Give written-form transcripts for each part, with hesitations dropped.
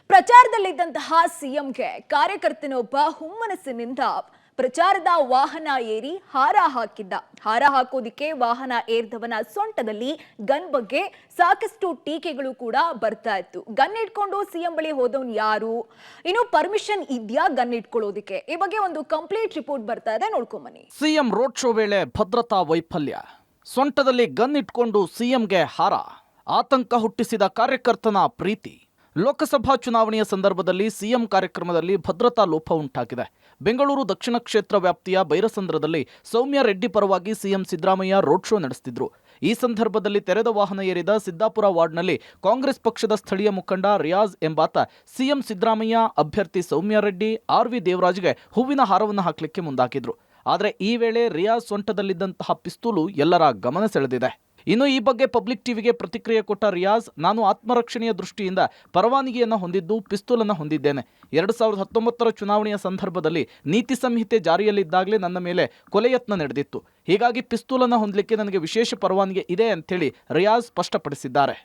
ಪ್ರಚಾರದಲ್ಲಿದ್ದಂತಹ ಸಿಎಂಗೆ ಕಾರ್ಯಕರ್ತನೊಬ್ಬ ಹುಮ್ಮನಸ್ಸಿನಿಂದ ಪ್ರಚಾರದ ವಾಹನ ಏರಿ ಹಾರ ಹಾಕಿದ್ದ. ಹಾರ ಹಾಕೋದಿಕ್ಕೆ ವಾಹನ ಏರ್ದವನ ಸೊಂಟದಲ್ಲಿ ಗನ್ ಬಗ್ಗೆ ಸಾಕಷ್ಟು ಟೀಕೆಗಳು ಕೂಡ ಬರ್ತಾ ಇತ್ತು. ಗನ್ ಇಟ್ಕೊಂಡು ಸಿಎಂ ಬಳಿ ಹೋದವನು ಯಾರು, ಇನ್ನು ಪರ್ಮಿಷನ್ ಇದೆಯಾ ಗನ್ ಇಟ್ಕೊಳ್ಳೋದಿಕ್ಕೆ, ಈ ಬಗ್ಗೆ ಒಂದು ಕಂಪ್ಲೀಟ್ ರಿಪೋರ್ಟ್ ಬರ್ತಾ ಇದೆ, ನೋಡ್ಕೊಂಬನ್ನಿ. ಸಿಎಂ ರೋಡ್ ಶೋ ವೇಳೆ ಭದ್ರತಾ ವೈಫಲ್ಯ, ಸೊಂಟದಲ್ಲಿ ಗನ್ ಇಟ್ಕೊಂಡು ಸಿಎಂಗೆ ಹಾರ, ಆತಂಕ ಹುಟ್ಟಿಸಿದ ಕಾರ್ಯಕರ್ತನ ಪ್ರೀತಿ. ಲೋಕಸಭಾ ಚುನಾವಣೆಯ ಸಂದರ್ಭದಲ್ಲಿ ಸಿಎಂ ಕಾರ್ಯಕ್ರಮದಲ್ಲಿ ಭದ್ರತಾ ಲೋಪ ಉಂಟಾಗಿದೆ. ಬೆಂಗಳೂರು ದಕ್ಷಿಣ ಕ್ಷೇತ್ರ ವ್ಯಾಪ್ತಿಯ ಬೈರಸಂದ್ರದಲ್ಲಿ ಸೌಮ್ಯ ರೆಡ್ಡಿ ಪರವಾಗಿ ಸಿಎಂ ಸಿದ್ದರಾಮಯ್ಯ ರೋಡ್ ಶೋ ನಡೆಸುತ್ತಿದ್ದರು. ಈ ಸಂದರ್ಭದಲ್ಲಿ ತೆರೆದ ವಾಹನ ಏರಿದ ಸಿದ್ದಾಪುರ ವಾರ್ಡ್ನಲ್ಲಿ ಕಾಂಗ್ರೆಸ್ ಪಕ್ಷದ ಸ್ಥಳೀಯ ಮುಖಂಡ ರಿಯಾಜ್ ಎಂಬಾತ ಸಿಎಂ ಸಿದ್ದರಾಮಯ್ಯ ಅಭ್ಯರ್ಥಿ ಸೌಮ್ಯ ರೆಡ್ಡಿ ಆರ್.ವಿ. ದೇವರಾಜ್ಗೆ ಹೂವಿನ ಹಾರವನ್ನು ಹಾಕಲಿಕ್ಕೆ ಮುಂದಾಕಿದ್ರು. ಆದರೆ ಈ ವೇಳೆ ರಿಯಾಜ್ ಸೊಂಟದಲ್ಲಿದ್ದಂತಹ ಪಿಸ್ತೂಲು ಎಲ್ಲರ ಗಮನ ಸೆಳೆದಿದೆ. ಇನ್ನು ಈ ಬಗ್ಗೆ ಪಬ್ಲಿಕ್ ಟಿವಿಗೆ ಪ್ರತಿಕ್ರಿಯೆ ಕೊಟ್ಟ ರಿಯಾಜ್, ನಾನು ಆತ್ಮರಕ್ಷಣೆಯ ದೃಷ್ಟಿಯಿಂದ ಪರವಾನಗಿಯನ್ನು ಹೊಂದಿದ್ದು ಪಿಸ್ತೂಲನ್ನು ಹೊಂದಿದ್ದೇನೆ. 2019ರ ಚುನಾವಣೆಯ ಸಂದರ್ಭದಲ್ಲಿ ನೀತಿ ಸಂಹಿತೆ ಜಾರಿಯಲ್ಲಿದ್ದಾಗಲೇ ನನ್ನ ಮೇಲೆ ಕೊಲೆ ಯತ್ನ ನಡೆದಿತ್ತು. ಹೀಗಾಗಿ ಪಿಸ್ತೂಲನ್ನು ಹೊಂದಲಿಕ್ಕೆ ನನಗೆ ವಿಶೇಷ ಪರವಾನಗಿ ಇದೆ ಅಂತೇಳಿ ರಿಯಾಜ್ ಸ್ಪಷ್ಟಪಡಿಸಿದ್ದಾರೆ.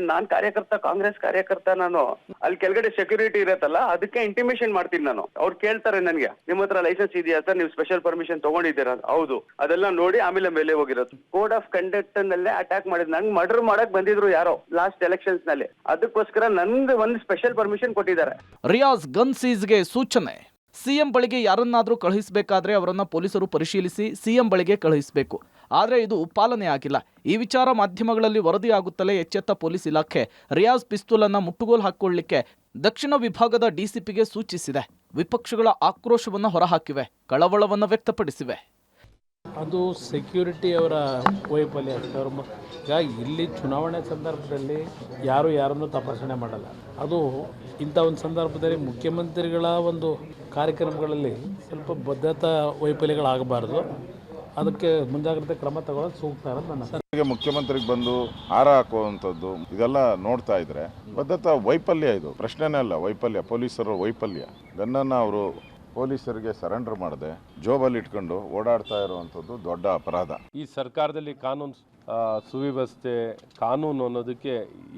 ನಾನ್ ಕಾರ್ಯಕರ್ತ, ಕಾಂಗ್ರೆಸ್ ಕಾರ್ಯಕರ್ತ. ನಾನು ಅಲ್ಲಿ ಕೆಳಗಡೆ ಸೆಕ್ಯೂರಿಟಿ ಇರತ್ತಲ್ಲ, ಅದಕ್ಕೆ ಇಂಟಿಮೇಷನ್ ಮಾಡ್ತೀನಿ ನಾನು. ಅವ್ರು ಕೇಳ್ತಾರೆ ನನ್ಗೆ, ನಿಮ್ಮ ಹತ್ರ ಲೈಸೆನ್ಸ್ ಇದೆಯಾ ಸರ್, ನೀವು ಸ್ಪೆಷಲ್ ಪರ್ಮಿಷನ್ ತಗೊಂಡಿದ್ದೀರಾ? ಹೌದು. ಅದೆಲ್ಲ ನೋಡಿ ಆಮೇಲೆ ಮೇಲೆ ಹೋಗಿರೋದು. ಕೋಡ್ ಆಫ್ ಕಂಡಕ್ಟ್ ನಲ್ಲೇ ಅಟ್ಯಾಕ್ ಮಾಡಿದ್, ನಂಗೆ ಮರ್ಡರ್ ಮಾಡಕ್ ಬಂದಿದ್ರು ಯಾರೋ ಲಾಸ್ಟ್ ಎಲೆಕ್ಷನ್ಸ್ ನಲ್ಲಿ. ಅದಕ್ಕೋಸ್ಕರ ನನ್ಗೆ ಒಂದು ಸ್ಪೆಷಲ್ ಪರ್ಮಿಷನ್ ಕೊಟ್ಟಿದ್ದಾರೆ. ರಿಯಾಜ್ ಗನ್ ಸೀಜ್ಗೆ ಸೂಚನೆ. ಸಿಎಂ ಬಳಿಗೆ ಯಾರನ್ನಾದ್ರೂ ಕಳುಹಿಸಬೇಕಾದ್ರೆ ಅವರನ್ನ ಪೊಲೀಸರು ಪರಿಶೀಲಿಸಿ ಸಿಎಂ ಬಳಿಗೆ ಕಳುಹಿಸಬೇಕು. ಆದರೆ ಇದು ಪಾಲನೆ ಆಗಿಲ್ಲ. ಈ ವಿಚಾರ ಮಾಧ್ಯಮಗಳಲ್ಲಿ ವರದಿಯಾಗುತ್ತಲೇ ಎಚ್ಚೆತ್ತ ಪೊಲೀಸ್ ಇಲಾಖೆ ರಿಯಾಜ್ ಪಿಸ್ತೂಲನ್ನು ಮುಟ್ಟುಗೋಲು ಹಾಕಿಕೊಳ್ಳಲಿಕ್ಕೆ ದಕ್ಷಿಣ ವಿಭಾಗದ ಡಿಸಿಪಿಗೆ ಸೂಚಿಸಿದೆ. ವಿಪಕ್ಷಗಳ ಆಕ್ರೋಶವನ್ನು ಹೊರಹಾಕಿವೆ, ಕಳವಳವನ್ನು ವ್ಯಕ್ತಪಡಿಸಿವೆ. ಅದು ಸೆಕ್ಯೂರಿಟಿ ಅವರ ವೈಫಲ್ಯ. ಈಗ ಇಲ್ಲಿ ಚುನಾವಣೆ ಸಂದರ್ಭದಲ್ಲಿ ಯಾರನ್ನು ತಪಾಸಣೆ ಮಾಡಲ್ಲ. ಅದು ಇಂಥ ಒಂದು ಸಂದರ್ಭದಲ್ಲಿ ಮುಖ್ಯಮಂತ್ರಿಗಳ ಒಂದು ಕಾರ್ಯಕ್ರಮಗಳಲ್ಲಿ ಸ್ವಲ್ಪ ಭದ್ರತಾ ವೈಫಲ್ಯಗಳಾಗಬಾರ್ದು. ಅದಕ್ಕೆ ಮುಂಜಾಗ್ರತೆ ಕ್ರಮ ತಗೊಳ್ಳೋದು ಸೂಕ್ತ ಅಂತ ನನ್ನ. ಮುಖ್ಯಮಂತ್ರಿಗೆ ಬಂದು ಹಾರ ಹಾಕುವಂಥದ್ದು ಇದೆಲ್ಲ ನೋಡ್ತಾ ಇದ್ರೆ ಭದ್ರತಾ ವೈಫಲ್ಯ, ಇದು ಪ್ರಶ್ನೆನೇ ಅಲ್ಲ, ವೈಫಲ್ಯ, ಪೊಲೀಸರ ವೈಫಲ್ಯ. ಗನ್ನನ್ನು ಅವರು ಪೊಲೀಸರಿಗೆ ಸರೆಂಡರ್ ಮಾಡದೆ ಜೋಬಲ್ಲಿ ಇಟ್ಕೊಂಡು ಓಡಾಡ್ತಾ ಇರುವಂಥದ್ದು ದೊಡ್ಡ ಅಪರಾಧ. ಈ ಸರ್ಕಾರದಲ್ಲಿ ಕಾನೂನು ಸುವ್ಯವಸ್ಥೆ, ಕಾನೂನು ಅನ್ನೋದಕ್ಕೆ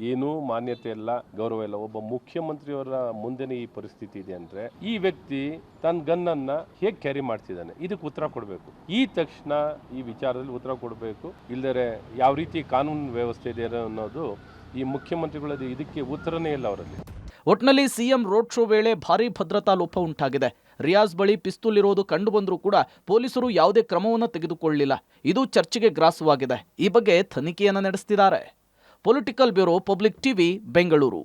ಏನೂ ಮಾನ್ಯತೆ ಇಲ್ಲ, ಗೌರವ ಇಲ್ಲ. ಒಬ್ಬ ಮುಖ್ಯಮಂತ್ರಿಯವರ ಮುಂದೆನೇ ಈ ಪರಿಸ್ಥಿತಿ ಇದೆ ಅಂದರೆ ಈ ವ್ಯಕ್ತಿ ತನ್ನ ಗನ್ನನ್ನು ಹೇಗೆ ಕ್ಯಾರಿ ಮಾಡ್ತಿದ್ದಾನೆ, ಇದಕ್ಕೆ ಉತ್ತರ ಕೊಡಬೇಕು. ಈ ತಕ್ಷಣ ಈ ವಿಚಾರದಲ್ಲಿ ಉತ್ತರ ಕೊಡಬೇಕು. ಇಲ್ಲದರೆ ಯಾವ ರೀತಿ ಕಾನೂನು ವ್ಯವಸ್ಥೆ ಇದೆ ಅನ್ನೋದು ಈ ಮುಖ್ಯಮಂತ್ರಿಗಳದ್ದು ಇದಕ್ಕೆ ಉತ್ತರನೇ ಇಲ್ಲ ಅವರಲ್ಲಿ. ಒಟ್ನಲ್ಲಿ ಸಿಎಂ ರೋಡ್ ಶೋ ವೇಳೆ ಭಾರೀ ಭದ್ರತಾ ಲೋಪ ಉಂಟಾಗಿದೆ. ರಿಯಾಜ್ ಬಳಿ ಪಿಸ್ತೂಲ್ ಇರೋದು ಕಂಡು ಬಂದರೂ ಕೂಡ ಪೊಲೀಸರು ಯಾವುದೇ ಕ್ರಮವನ್ನು ತೆಗೆದುಕೊಳ್ಳಲಿಲ್ಲ. ಇದು ಚರ್ಚೆಗೆ ಗ್ರಾಸವಾಗಿದೆ. ಈ ಬಗ್ಗೆ ತನಿಖೆಯನ್ನು ನಡೆಸುತ್ತಿದ್ದಾರೆ. Political bureau, public TV, Bengaluru.